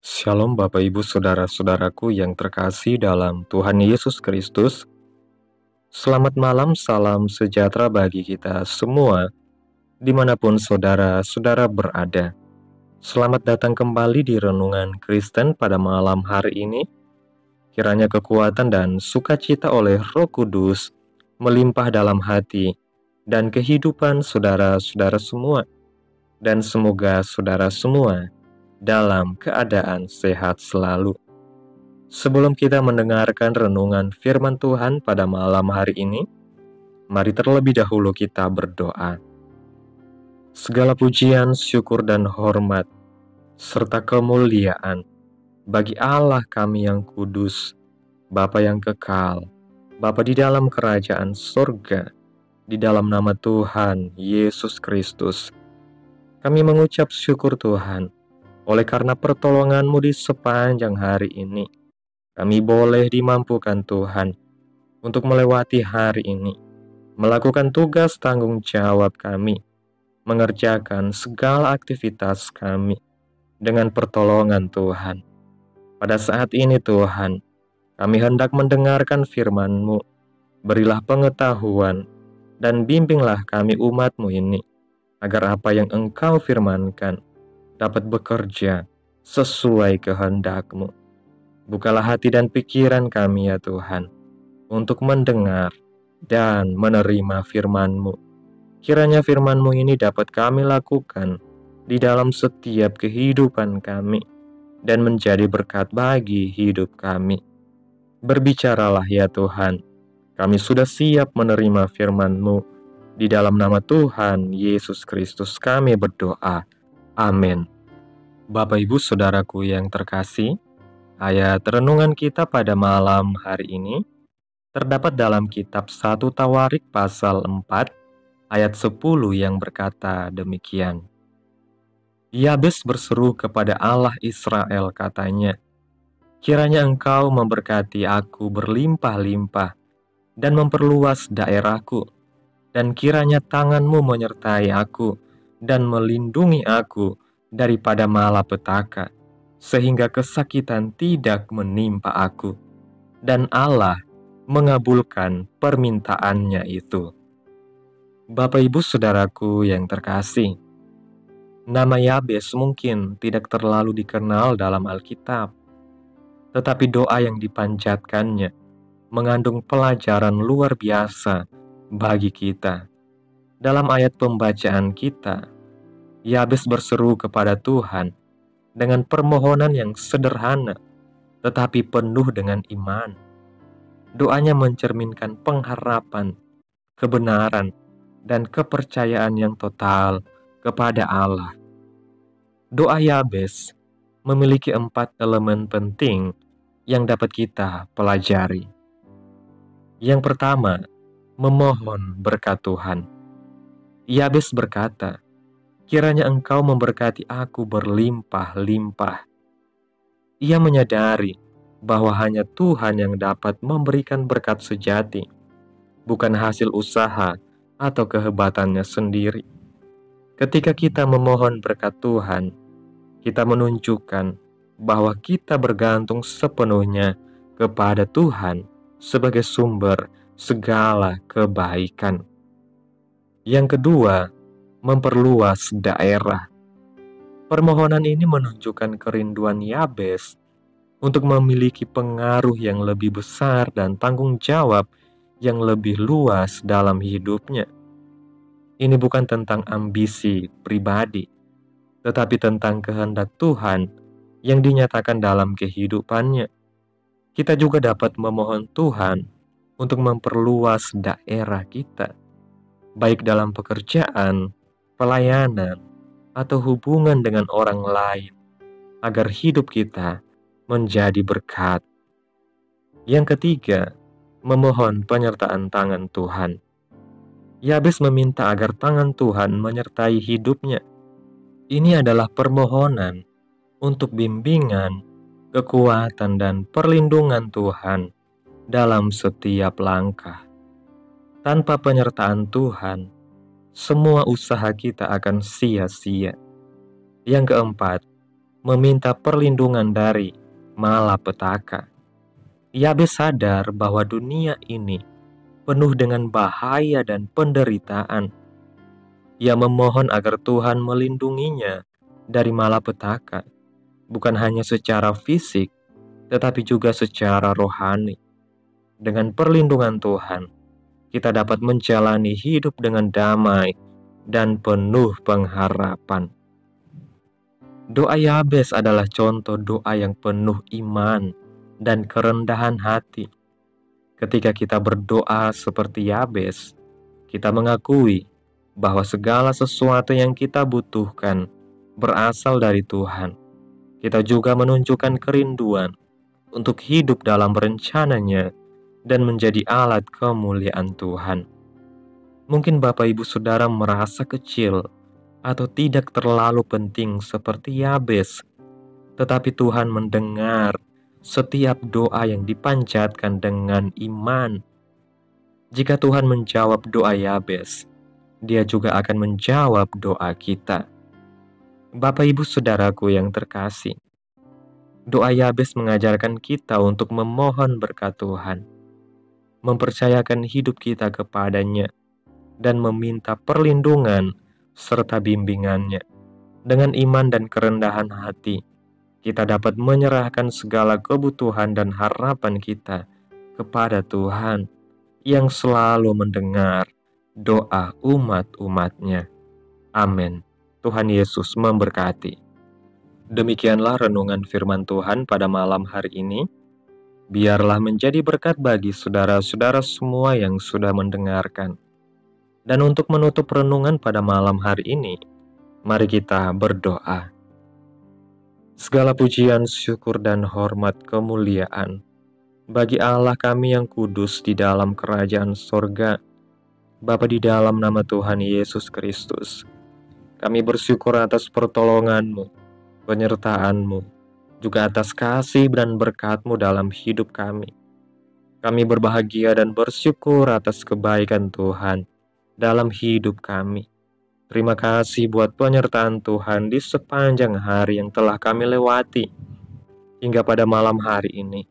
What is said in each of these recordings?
Shalom Bapak Ibu Saudara-saudaraku yang terkasih dalam Tuhan Yesus Kristus. Selamat malam, salam sejahtera bagi kita semua, dimanapun saudara-saudara berada. Selamat datang kembali di Renungan Kristen pada malam hari ini. Kiranya kekuatan dan sukacita oleh Roh Kudus melimpah dalam hati dan kehidupan saudara-saudara semua. Dan semoga saudara semua dalam keadaan sehat selalu. Sebelum kita mendengarkan renungan firman Tuhan pada malam hari ini, mari terlebih dahulu kita berdoa. Segala pujian, syukur, dan hormat, serta kemuliaan bagi Allah kami yang kudus, Bapa yang kekal, Bapa di dalam kerajaan sorga, di dalam nama Tuhan Yesus Kristus. Kami mengucap syukur Tuhan, oleh karena pertolongan-Mu di sepanjang hari ini. Kami boleh dimampukan Tuhan untuk melewati hari ini, melakukan tugas tanggung jawab kami, mengerjakan segala aktivitas kami dengan pertolongan Tuhan. Pada saat ini Tuhan, kami hendak mendengarkan firman-Mu. Berilah pengetahuan dan bimbinglah kami umat-Mu ini, agar apa yang Engkau firmankan dapat bekerja sesuai kehendak-Mu. Bukalah hati dan pikiran kami ya Tuhan, untuk mendengar dan menerima firman-Mu. Kiranya firman-Mu ini dapat kami lakukan di dalam setiap kehidupan kami, dan menjadi berkat bagi hidup kami. Berbicaralah ya Tuhan, kami sudah siap menerima firman-Mu. Di dalam nama Tuhan Yesus Kristus kami berdoa. Amin. Bapak Ibu Saudaraku yang terkasih, ayat renungan kita pada malam hari ini terdapat dalam kitab 1 Tawarik pasal 4 ayat 10 yang berkata demikian. Yabes berseru kepada Allah Israel katanya, kiranya Engkau memberkati aku berlimpah-limpah dan memperluas daerahku, dan kiranya tangan-Mu menyertai aku dan melindungi aku daripada malapetaka, sehingga kesakitan tidak menimpa aku. Dan Allah mengabulkan permintaannya itu. Bapak Ibu Saudaraku yang terkasih, nama Yabes mungkin tidak terlalu dikenal dalam Alkitab, tetapi doa yang dipanjatkannya mengandung pelajaran luar biasa bagi kita. Dalam ayat pembacaan kita, Yabes berseru kepada Tuhan dengan permohonan yang sederhana, tetapi penuh dengan iman. Doanya mencerminkan pengharapan, kebenaran, dan kepercayaan yang total kepada Allah. Doa Yabes memiliki 4 elemen penting yang dapat kita pelajari. Yang pertama, memohon berkat Tuhan. Yabes berkata, kiranya Engkau memberkati aku berlimpah-limpah. Ia menyadari bahwa hanya Tuhan yang dapat memberikan berkat sejati, bukan hasil usaha atau kehebatannya sendiri. Ketika kita memohon berkat Tuhan, kita menunjukkan bahwa kita bergantung sepenuhnya kepada Tuhan sebagai sumber segala kebaikan. Yang kedua, memperluas daerah. Permohonan ini menunjukkan kerinduan Yabes untuk memiliki pengaruh yang lebih besar dan tanggung jawab yang lebih luas dalam hidupnya. Ini bukan tentang ambisi pribadi, tetapi tentang kehendak Tuhan yang dinyatakan dalam kehidupannya. Kita juga dapat memohon Tuhan untuk memperluas daerah kita, baik dalam pekerjaan, pelayanan, atau hubungan dengan orang lain, agar hidup kita menjadi berkat. Yang ketiga, memohon penyertaan tangan Tuhan. Yabes meminta agar tangan Tuhan menyertai hidupnya. Ini adalah permohonan untuk bimbingan, kekuatan, dan perlindungan Tuhan dalam setiap langkah. Tanpa penyertaan Tuhan, semua usaha kita akan sia-sia. Yang keempat, meminta perlindungan dari malapetaka. Yabes sadar bahwa dunia ini penuh dengan bahaya dan penderitaan. Ia memohon agar Tuhan melindunginya dari malapetaka, bukan hanya secara fisik, tetapi juga secara rohani. Dengan perlindungan Tuhan, kita dapat menjalani hidup dengan damai dan penuh pengharapan. Doa Yabes adalah contoh doa yang penuh iman dan kerendahan hati. Ketika kita berdoa seperti Yabes, kita mengakui bahwa segala sesuatu yang kita butuhkan berasal dari Tuhan. Kita juga menunjukkan kerinduan untuk hidup dalam rencananya dan menjadi alat kemuliaan Tuhan. Mungkin Bapak Ibu Saudara merasa kecil atau tidak terlalu penting seperti Yabes, tetapi Tuhan mendengar setiap doa yang dipanjatkan dengan iman. Jika Tuhan menjawab doa Yabes, Dia juga akan menjawab doa kita. Bapak Ibu Saudaraku yang terkasih, doa Yabes mengajarkan kita untuk memohon berkat Tuhan, mempercayakan hidup kita kepadanya, dan meminta perlindungan serta bimbingannya. Dengan iman dan kerendahan hati, kita dapat menyerahkan segala kebutuhan dan harapan kita kepada Tuhan yang selalu mendengar doa umat-umatnya. Amin. Tuhan Yesus memberkati. Demikianlah renungan firman Tuhan pada malam hari ini. Biarlah menjadi berkat bagi saudara-saudara semua yang sudah mendengarkan. Dan untuk menutup renungan pada malam hari ini, mari kita berdoa. Segala pujian, syukur, dan hormat kemuliaan bagi Allah kami yang kudus di dalam kerajaan sorga, Bapa di dalam nama Tuhan Yesus Kristus. Kami bersyukur atas pertolongan-Mu, penyertaan-Mu, juga atas kasih dan berkat-Mu dalam hidup kami. Kami berbahagia dan bersyukur atas kebaikan Tuhan dalam hidup kami. Terima kasih buat penyertaan Tuhan di sepanjang hari yang telah kami lewati. Hingga pada malam hari ini,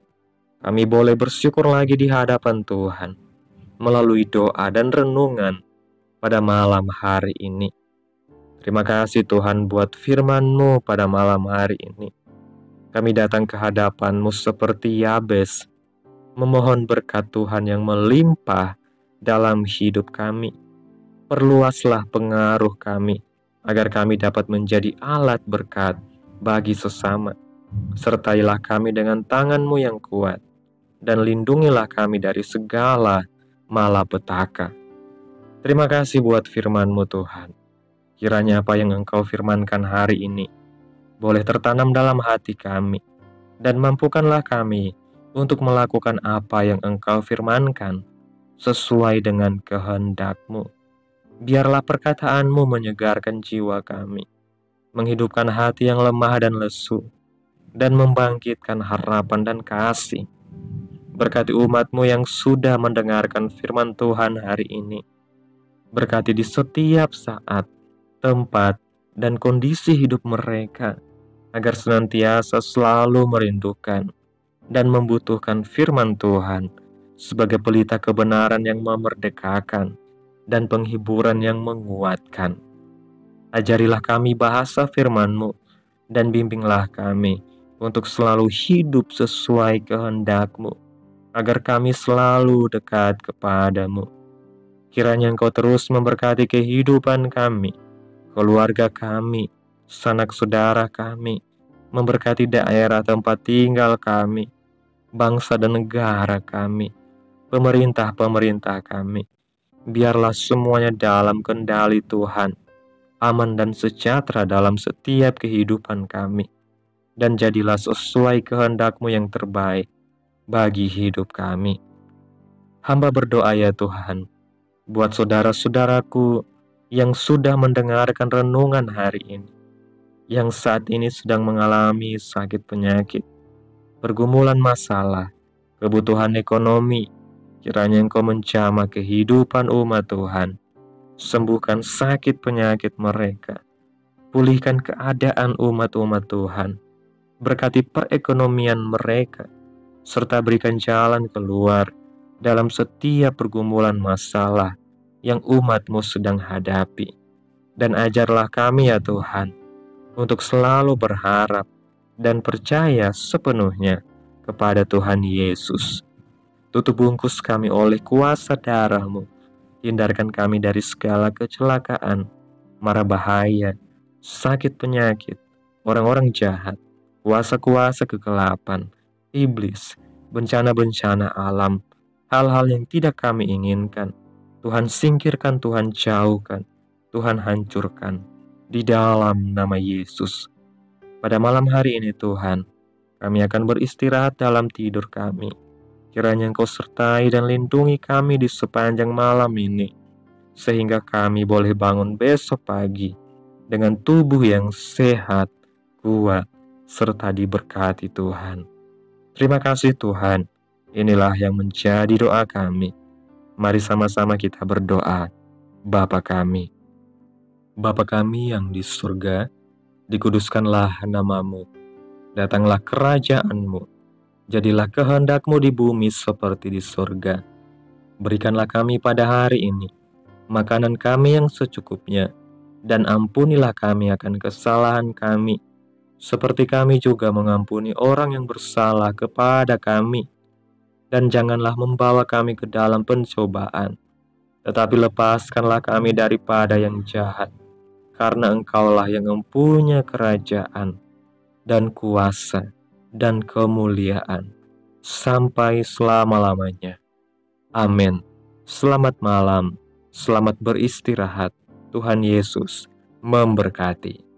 kami boleh bersyukur lagi di hadapan Tuhan melalui doa dan renungan pada malam hari ini. Terima kasih Tuhan buat firman-Mu pada malam hari ini. Kami datang ke hadapan-Mu seperti Yabes, memohon berkat Tuhan yang melimpah dalam hidup kami. Perluaslah pengaruh kami, agar kami dapat menjadi alat berkat bagi sesama. Sertailah kami dengan tangan-Mu yang kuat, dan lindungilah kami dari segala malapetaka. Terima kasih buat firman-Mu Tuhan. Kiranya apa yang Engkau firmankan hari ini boleh tertanam dalam hati kami, dan mampukanlah kami untuk melakukan apa yang Engkau firmankan sesuai dengan kehendak-Mu. Biarlah perkataan-Mu menyegarkan jiwa kami, menghidupkan hati yang lemah dan lesu, dan membangkitkan harapan dan kasih. Berkati umat-Mu yang sudah mendengarkan firman Tuhan hari ini. Berkati di setiap saat, tempat, dan kondisi hidup mereka, agar senantiasa selalu merindukan dan membutuhkan firman Tuhan sebagai pelita kebenaran yang memerdekakan dan penghiburan yang menguatkan. Ajarilah kami bahasa firman-Mu, dan bimbinglah kami untuk selalu hidup sesuai kehendak-Mu, agar kami selalu dekat kepada-Mu. Kiranya Engkau terus memberkati kehidupan kami, keluarga kami, sanak saudara kami, memberkati daerah tempat tinggal kami, bangsa dan negara kami, pemerintah-pemerintah kami. Biarlah semuanya dalam kendali Tuhan, aman dan sejahtera dalam setiap kehidupan kami, dan jadilah sesuai kehendak-Mu yang terbaik bagi hidup kami. Hamba berdoa ya Tuhan, buat saudara-saudaraku yang sudah mendengarkan renungan hari ini, yang saat ini sedang mengalami sakit penyakit, pergumulan masalah, kebutuhan ekonomi. Kiranya Engkau menjamah kehidupan umat Tuhan, sembuhkan sakit penyakit mereka, Pulihkan keadaan umat-umat Tuhan. Berkati perekonomian mereka, serta berikan jalan keluar dalam setiap pergumulan masalah yang umat-Mu sedang hadapi. Dan ajarlah kami ya Tuhan, untuk selalu berharap dan percaya sepenuhnya kepada Tuhan Yesus. Tutup bungkus kami oleh kuasa darah-Mu. Hindarkan kami dari segala kecelakaan, mara bahaya, sakit penyakit, orang-orang jahat, kuasa-kuasa kegelapan, iblis, bencana-bencana alam, hal-hal yang tidak kami inginkan. Tuhan singkirkan, Tuhan jauhkan, Tuhan hancurkan, di dalam nama Yesus. Pada malam hari ini Tuhan, kami akan beristirahat dalam tidur kami. Kiranya Engkau sertai dan lindungi kami di sepanjang malam ini, sehingga kami boleh bangun besok pagi dengan tubuh yang sehat, kuat, serta diberkati Tuhan. Terima kasih Tuhan, inilah yang menjadi doa kami. Mari sama-sama kita berdoa. Bapa kami yang di surga, dikuduskanlah nama-Mu, datanglah kerajaan-Mu. Jadilah kehendak-Mu di bumi seperti di surga. Berikanlah kami pada hari ini makanan kami yang secukupnya, dan ampunilah kami akan kesalahan kami, seperti kami juga mengampuni orang yang bersalah kepada kami. Dan janganlah membawa kami ke dalam pencobaan, tetapi lepaskanlah kami daripada yang jahat, karena Engkaulah yang mempunyai kerajaan, dan kuasa, dan kemuliaan sampai selama-lamanya. Amin. Selamat malam, selamat beristirahat. Tuhan Yesus memberkati.